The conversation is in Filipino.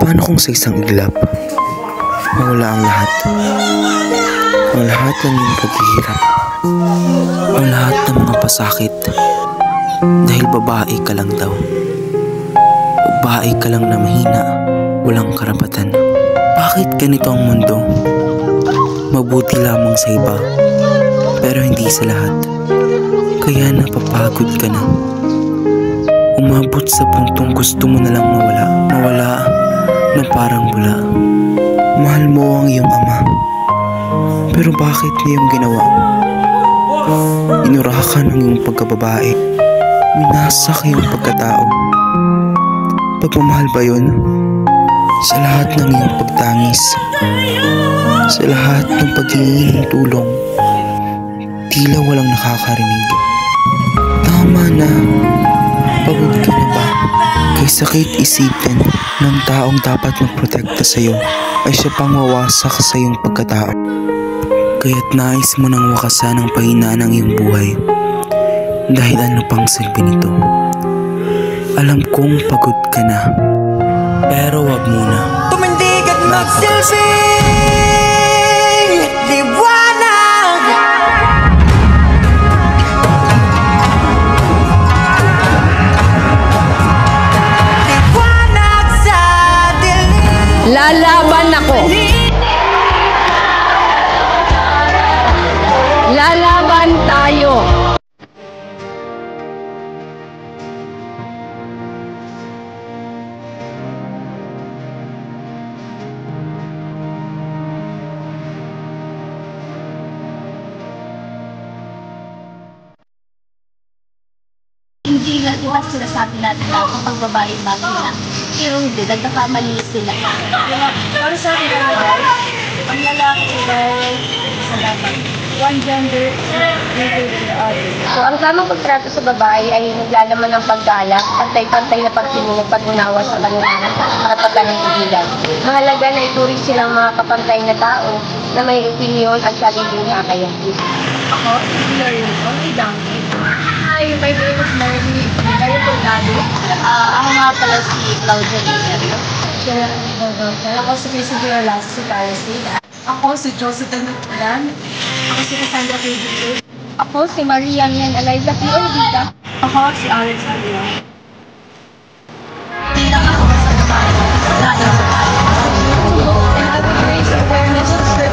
Paano kung sa isang iglap, mawala ang lahat? Ang lahat ng iyong paghihirap, ang lahat ng mga pasakit, dahil babae ka lang daw. Babae ka lang na mahina, walang karapatan. Bakit ganito ang mundo? Mabuti lamang sa iba, pero hindi sa lahat. Kaya napapagod ka na. Umabot sa puntong gusto mo na lang mawala na parang bula. Mahal mo ang iyong ama, pero bakit niya yung ginawa? Inurakan ang iyong pagkababae, minasak iyong pagkatao. Pagmamahal ba yun? Sa lahat ng iyong pagtangis, sa lahat ng paghingi ng tulong, tila walang nakakarinig. Tama na, pagod ka na ba? Kay sakit isipin ng taong dapat magprotekta sa'yo ay siya pang wawasak sa iyong pagkatao. Kaya't nais mo nang wakasan ang pahinaan ng iyong buhay. Dahil ano pang silbi nito? Alam kong pagod ka na, pero wag muna. Tumindig at magsilbing liwanag. Liwanag sa dilim. Lalaban ako. Lalaban tayo. Hindi nga, di ba sinasabi natin na kapag babae magina, pero hindi, nagkakamali sila. Para sa akin talaga, ang lalaki ay sa dapat. One gender, neither than the other. So, ang tamang pagtrato sa babae ay naglalaman ng paggalang, pantay-pantay na pagtinulog, pag-unawa sa kanilang karapatan ng kabilang. Mahalaga na ituring silang mga kapantay na tao na may opinyon at sariling kakayahan. Ako, Larry, may donkey. Hi, my name is Larry Pulgado. Ako nga pala si Claudia Villarreal. Ako si Casey Last, si Paris. Ako si Joseph Danutulan. Ako si Cassandra K. Ako si Maria Mian Eliza P. Ordita. Ako si Alex Aguilar. Hindi lang ako sa babae. Wala na sa babae. And I will raise awareness to